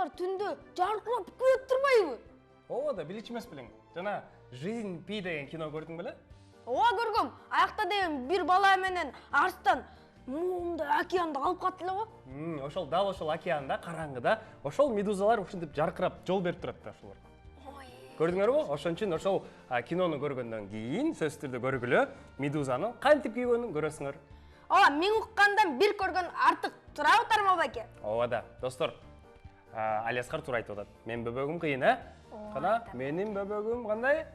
Медузалар түндө жаркырап күлүп турбайбы? Ооба да билич эмес белең. Жана Жизнь Пи деген кино көрдүң беле? Ооба көргөм. Аякта деген бир бала менен арстан муунда океанды алып катты эле го. Ошол дал ошол океанда караңгыда ошол медузалар ушинтип жаркырап жол берип турат да ошолорго. Көрдүңөрбү? Ошон үчүн ошол кинону көргөндөн кийин сөзсүз түрдө көргүлө медузанын кантип күйгөнүн көрөсүңөр. Ооба, мен уккандан бир көргөн артык турабы Тармал байке? Ооба да, достор. Алиаскар туура айтып атат. Мен бөбөгүм кыйын, э? Кана менин бөбөгүм кандай?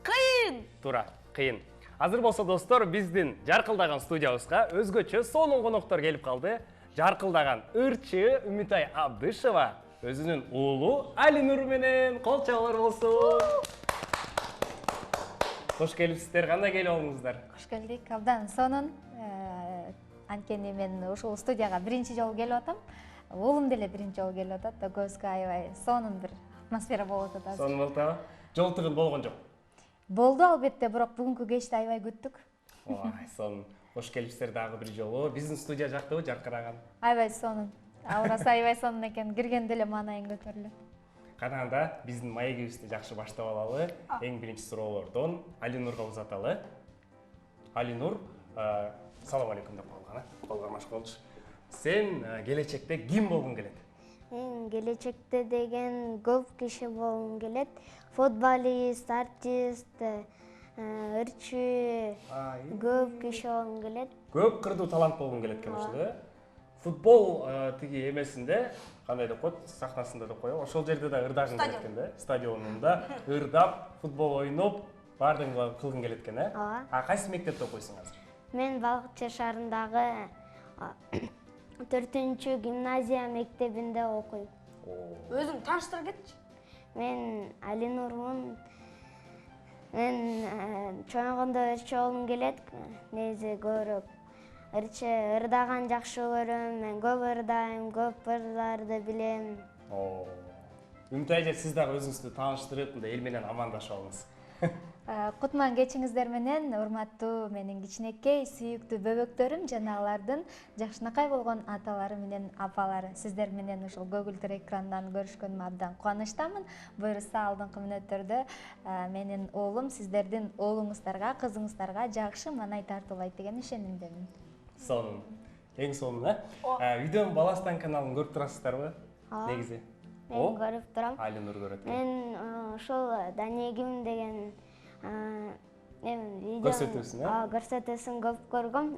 Кыйын. Туура, кыйын. Азыр болсо достор, биздин жаркылдаган студиябызга өзгөчө сонун коноктор келип калды. Жаркылдаган ырчы Үмүтай Абдышева өзүнүн уулу Алинур менен кол чабуулар болсун. Кош келипсиздер, кандай келип алдыңыздар? Кош келдик. Абдан сонун. Анткени мен ушул студияга биринчи жолу келип атам. Уулум деле биринчи жолу келип атат. Көзгө аябай сонун бир атмосфера болуп атат. Сонун болуп атабы? Жол тыгын болгон жок. Болду албетте, бирок бүгүнкү кечти аябай күттүк. Ой, сонун. Кош келипсиздер дагы бир жолу. Биздин студия жактыбы, жаркыраган? Аябай сонун. Аурасы аябай сонун экен. Киргенде эле маанайың көтөрүлөт. Канаганда биздин маегибизди жакшы баштап алалы. Эң биринчи суроолордон Алинурга узаталы. Алинур, салам алейкум деп коелган, кол кармаш болчу. Сен келечекте ким болгуң келет? Мен келечекте деген көп киши болгум келет. Футболист, артист, ырчы, көп киши болгум келет. Көп кырдуу талант болгуң келет экен ошол, э? Футбол тиги эмесинде, кандай деп коет, сахнасында деп коебу, ошол жерде да ырдагың келет экен да, стадионунда ырдап, футбол ойноп, баардыгын кылгың келет экен, э? Ооба. Кайсы мектепте окуйсуң азыр? Мен Балыкчы шаарындагы 4-чү гимназия мектебинде окуйм. Өзүң тааныштыра кетчи. Мен Алинурмун. Мен чоңойгондо ырчы болгум келет. Негизи көбүрөөк ырчы ырдаган жакшы көрөм. Мен көп ырдайм, көп ырларды билем. Үмүтай эже, сиз дагы өзүңүздү тааныштырып, мындай эл менен амандашып алыңыз. Кутман кечиңиздер менен, урматтуу менин кичинекей, сүйүктүү бөбөктөрүм жана алардын жакшынакай болгон аталары менен апалары. Сиздер менен ушул көгүлдүр экрандан көрүшкөнүмө абдан кубанычтамын. Буюрса алдыңкы мүнөттөрдө менин уулум сиздердин уулуңуздарга, кызыңыздарга жакшы маанай тартуулайт деген ишенимдемин. Сонун. Эң сонун, э? Видеонун Баластан каналын көрүп турасыздарбы? Негизи. Мен көрүп турам. Алинур көрөт. Мен ошол Данегим деген видео Көрсөтүүсүн, э? Көрсөтүүсүн көп көргөм.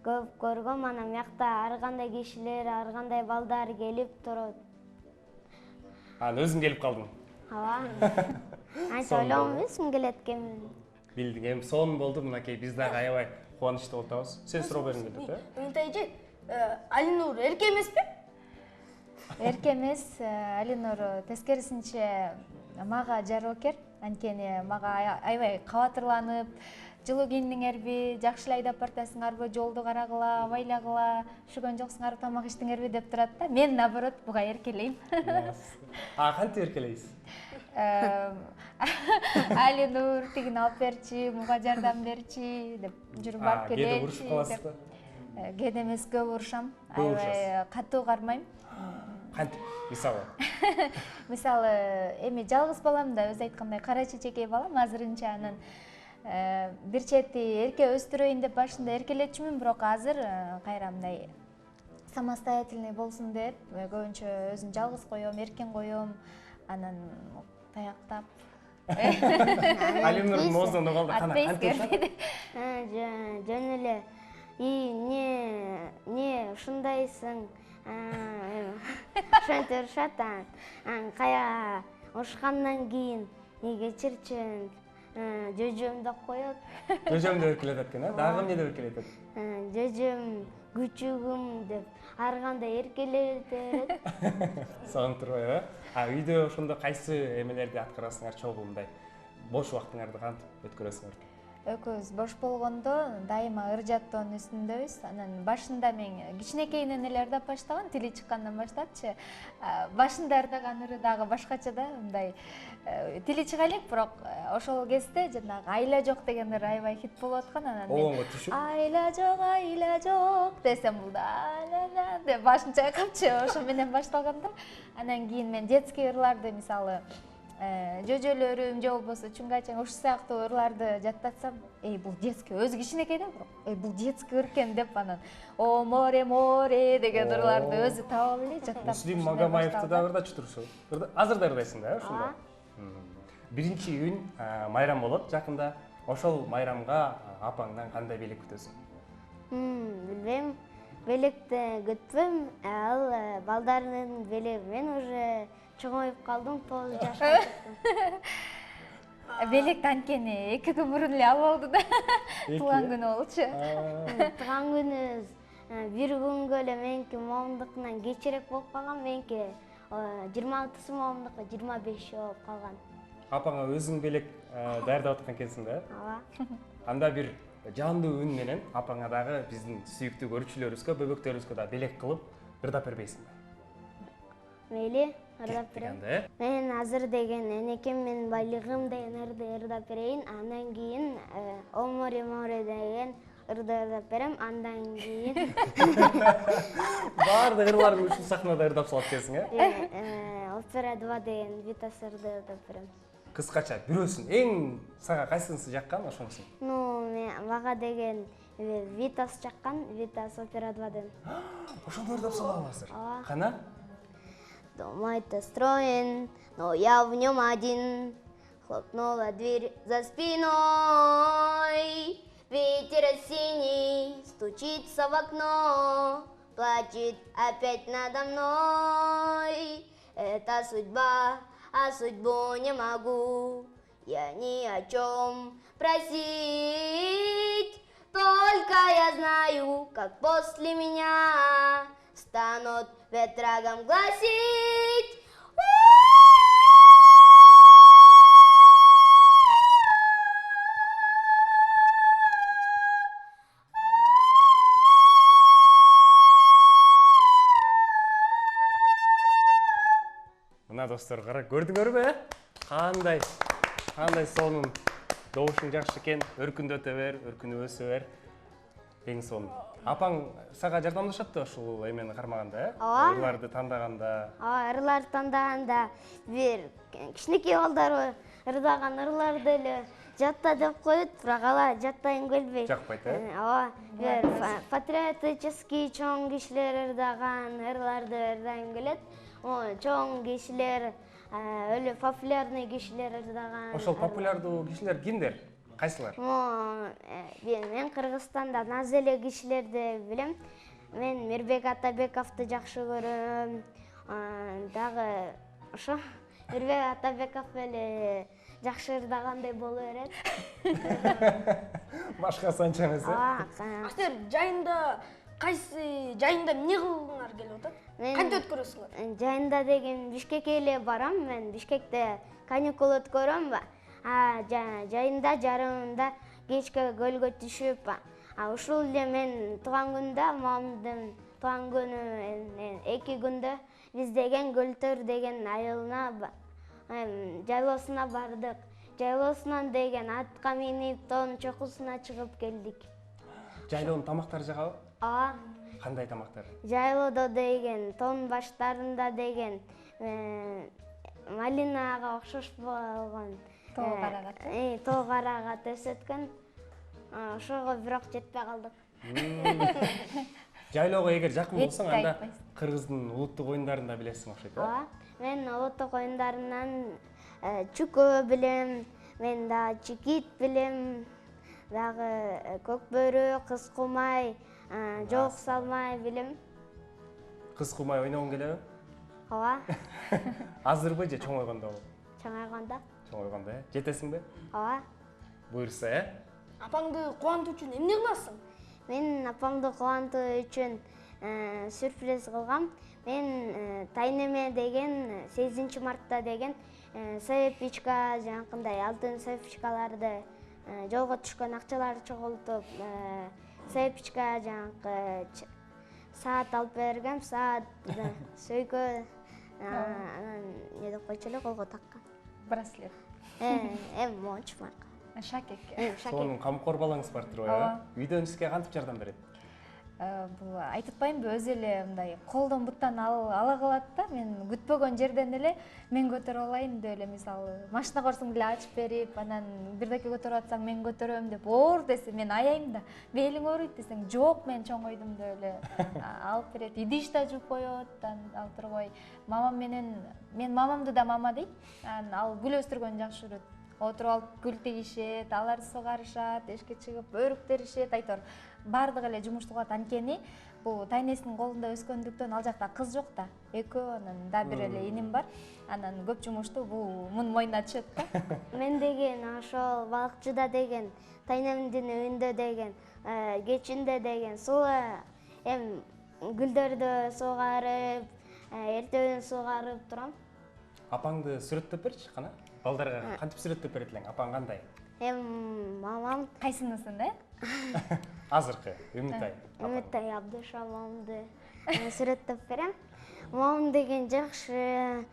Көп көргөм, анан мякта ар кандай кишилер, ар кандай балдар келип туруп. Анан өзүң келип калдың. Ооба. Анча ойлогом эмесмин келет экенмин. Билдиң, эми сонун болду, мынакей биз дагы аябай кубанычтуу болуп атабыз. Сен суроо бергиң келет, э? Үмүтай эже, Алинур эрке эмеспи? Эрке эмес, Алинур тескерисинче мага жароокер. Анткени мага аябай кабатырланып, жылуу кийиндиңерби, жакшы эле айдап бартасыңарбы, жолду карагыла, абайлагыла, üşүгөн жоксуңарбы, тамак иштиңерби деп турат да. Мен наоборот буга эркелейм. Кантип эркелейсиз? Алинур тигини алып берчи, муга жардам берчи деп жүрүп барып келечи. Кээде урушуп каласызбы? Кээде эмес, көп урушам. Аябай катуу кармайм. Кантип? Мисалы? Мисалы, эми жалгыз балам да, өзү айткандай кара чечекей балам азырынча, анан бир чети эрке өстүрөйүн деп башында эркелетчүмүн, бирок азыр кайра мындай самостоятельный болсун деп, көбүнчө өзүн жалгыз коём, эркен коём, анан таяктап. Алинурдун оозунан угалды, кана кантип? Жөн эле. Не ушундайсың? Ошентип урушат. Кая урушкандан кийин кечирчи жөжөм деп коет. Жөжөм деп эркелетет экен, э? Дагы эмне деп эркелетет? Жөжөм, күчүгүм деп ар кандай эркелете берет. Сонун турбайбы, э? Үйдө ошондо кайсы эмелерди аткарасыңар чогуу, мындай бош убактыңарды кантип өткөрөсүңөр? экөөбүз бош болгондо дайыма ыр жаттоонун үстүндөбүз. Анан башында мен кичинекейинен эле ырдап баштаган, тили чыккандан баштапчы. Башында ырдаган ыры дагы башкача да, мындай тили чыга элек, бирок ошол кезде жанагы айла жок деген ыры аябай хит болуп аткан. Анан Оңго түшүп. айла жок десем бул да деп башын чайкапчы, ошо менен башталган да. Анан кийин мен детский ырларды, мисалы жөжөлөрүм же болбосо чунгачаң ушул сыяктуу ырларды жаттатсам, бул детский, өзү кичинекей да, бирок бул детский ыр экен деп анан о море море деген ырларды өзү таап алып эле жаттап. Муслим Магомаевди да ырдачу турсу. Азыр да ырдайсың да, ошондо. Биринчи июнь майрам болот жакында. Ошол майрамга апаңдан кандай белек күтөсүң? Билбейм. Белекти күтпөйм. Ал балдардын белеги. Мен уже чоңоюп калдым, 9 жашка чыктым. Белекти анткени 2 күн мурун эле алып алды да. Туулган күнү болчу. Туулган күнүбүз 1 күнгө эле меники момундукунан кечирээк болуп калган. Меники 26 момундуку 25 болуп калган. Апаңа өзүң белек даярдап аткан экенсиң да? Ооба. Анда бир жандуу үн менен апаңа дагы биздин сүйүктүү көрүүчүлөрүбүзгө, бөбөктөрүбүзгө да белек кылып ырдап бербейсиңби? Мейли, ырдап берем. Дегенде, Мен азыр деген энекем мен байлыгым деген ырды ырдап берейин. Андан кийин о море море деген ырды ырдап берем. Андан кийин баардык ырларды ушул сахнада ырдап салат экенсиң, опера 2 деген Витас ырды ырдап берем. Кыскача бирөөсүн эң сага кайсынысы жаккан ошонусун? Мен мага деген Витас жаккан, Витас опера 2ден. Ошону ырдап салабы азыр? Ооба. Кана? Дом мой-то строен, но я в нем один. Хлопнула дверь за спиной. Ветер осенний стучится в окно, плачет опять надо мной. Это судьба, а судьбу не могу я ни о чем просить. Только я знаю, как после меня станут ветрагом гласить. Мына достор, кара көрдүңөрбү? Кандай сонун добушуң жакшы экен. Өркүндөтө бер, өркүнүп өсө бер. Эң сонун. Апаң сага жардамдашат да ушул эмени кармаганда, Ооба. ырларды тандаганда. Ырларды тандаганда бир кичинекей балдар ырдаган ырларды эле жатта деп коет, бирок алар жаттайын келбейт. Жакпайт, Ооба. Бир патриотический чоң кишилер ырдаган ырларды ырдайын келет. Чоң кишилер, өлө популярный кишилер ырдаган. Ошол популярдуу кишилер кимдер? Кайсылар? Мен Кыргызстанда наз эле кишилерди билем. Мен Мирбек Атабековду жакшы көрөм. Дагы ошо Мирбек Атабеков эле жакшы ырдагандай боло берет. Башкасы анча эмес. Силер жайында кайсы жайында эмне кылгыңар келип атат? Кантип өткөрөсүңөр? Жайында деген Бишкекке эле барам. Мен Бишкекте каникул өткөрөм. Жайында жарымында кечке көлгө түшүп, ушул эле мен тууган күндө, мамамдын тууган күнү 2 күндө биз деген Көлтөр деген айылына жайлоосуна бардык. Жайлоосунан деген атка минип, тоонун чокусуна чыгып келдик. Жайлоонун тамактары жагабы? Ооба. Кандай тамактар? Жайлоодо деген тоон баштарында деген малинага окшош болгон Тоо карагат. Тоо карагат өсөткөн. Ошого бирок жетпей калдык. Жайлоого эгер жакын болсоң, анда Кыргыздын улуттук оюндарын да билесиң окшойт, Ооба. Мен улуттук оюндарынан чүкө билем, мен да чикит билем, дагы көк бөрү, кыз кумай, жок салмай билем. Кыз кумай ойногуң келеби? Ооба. Азырбы же чоңойгондобу? Чоңойгондо. Чоңойгондо, жетесиңби? Ооба. Буйрса, Апаңды кубантуу үчүн эмне кыласың? Мен апамды кубантуу үчүн сюрприз кылгам. Мен Тайнеме деген 8 мартта деген соепичка, жанакындай алтын соепичкаларды жолго түшкөн акчаларды чогултуп цепочка жанагы саат алып бергем, саат сөйкө не деп койчу эле колго таккан. Браслет. Монч марка. Шакек. Сонун камкор балаңыз бар турбайбы? Үйдөн сизге кантип жардам берет? Бул айтып атпаймынбы, өзү эле мындай колдон буттан ала калат да, мен күтпөгөн жерден эле мен көтөрүп алайын деп эле, мисалы машина көрсөң деле ачып берип, анан бирдеке көтөрүп атсаң мен көтөрөм деп, оор десе мен аяйм да, белиң ооруйт десең, жок мен чоңойдум деп эле алып берет. Идиш да жууп коет, ал турбай. Мен мамамды да мама дейт, ал гүл өстүргөнү жакшы көрөт. Отуруп алып гүл тегишет, аларды сугарышат, эшикке чыгып өрүктөрүшөт, айтор. Бардыгы эле жумуш кылат. Анткени бул тайнесинин колунда өскөндүктөн ал жакта кыз жок да. Экөө, анан да бир эле иним бар. Анан көп жумушту бул мунун мойнуна түшөт да. Мен деген ошол балыкчыда деген, тайнемдин үйүндө деген, кечинде деген суу гүлдөрдү сугарып, эртебен сугарып турам. Апаңды сүрөттөп берчи, кана? Балдарга кантип сүрөттөп берет элең? Апаң кандай? Мамам Кайсынысын, Азыркы Үмүтай. Үмүтай Абдышамамды сүрөттөп берем. Мамам деген жакшы,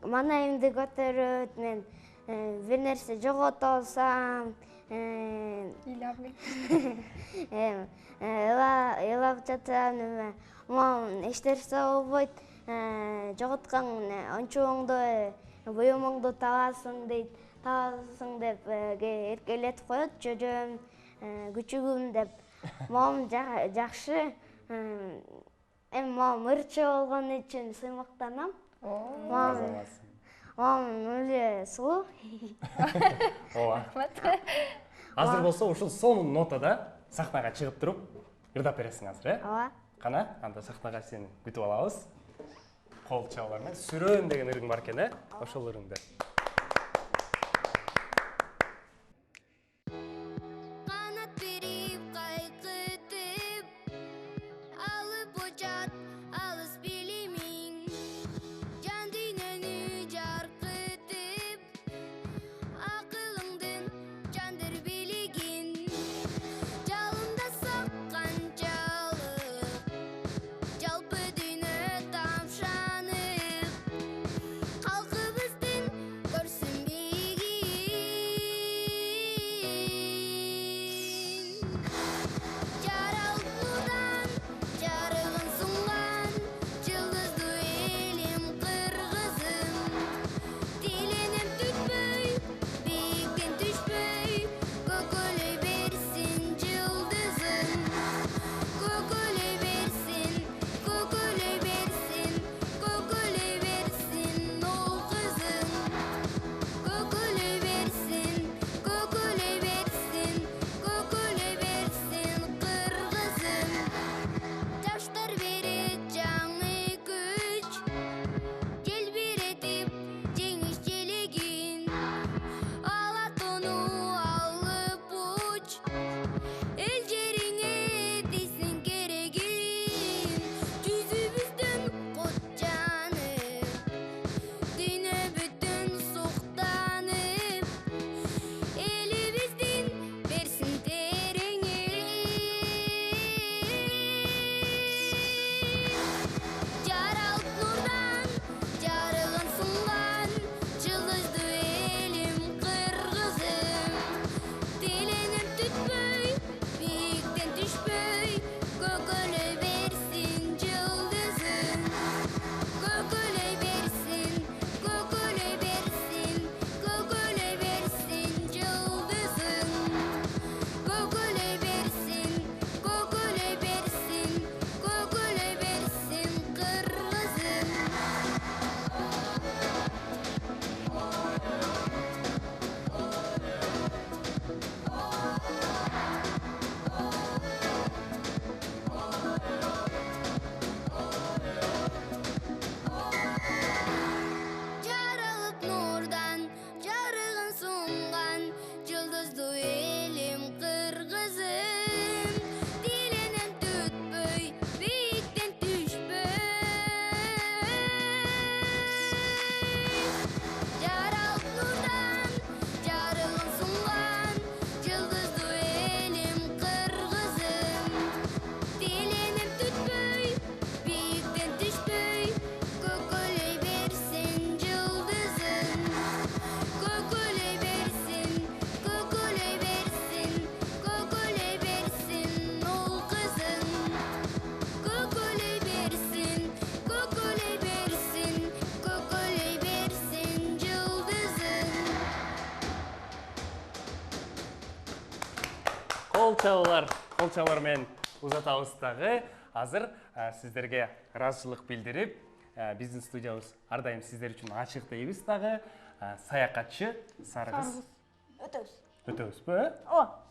манайымды көтөрөт, мен бир нерсе жогото алсам, ыйлап жатсам, мамам эч нерсе болбойт, жоготкан ончугуңду, буюмуңду табасың дейт. Табасың деп эркелетип коет, жөжөм, күчүгүм деп. Мамам жакшы. Мамам ырчы болгон үчүн сыймактанам. Мамам эле сулуу. Ооба. Азыр болсо ушул сонун нотада сахнага чыгып туруп ырдап бересиң азыр, Ооба. Кана, анда сахнага сени күтүп алабыз. Кол чабалар менен сүрөм деген ырың бар экен, ошол ырыңды. Кол чабуулар узатабыз дагы. Азыр сиздерге ыраазычылык билдирип, биздин студиябыз ар дайым сиздер үчүн ачык дейбиз дагы. Саякатчы Сарыгыз Өтөбүз. өтөбүзбү? Ооба.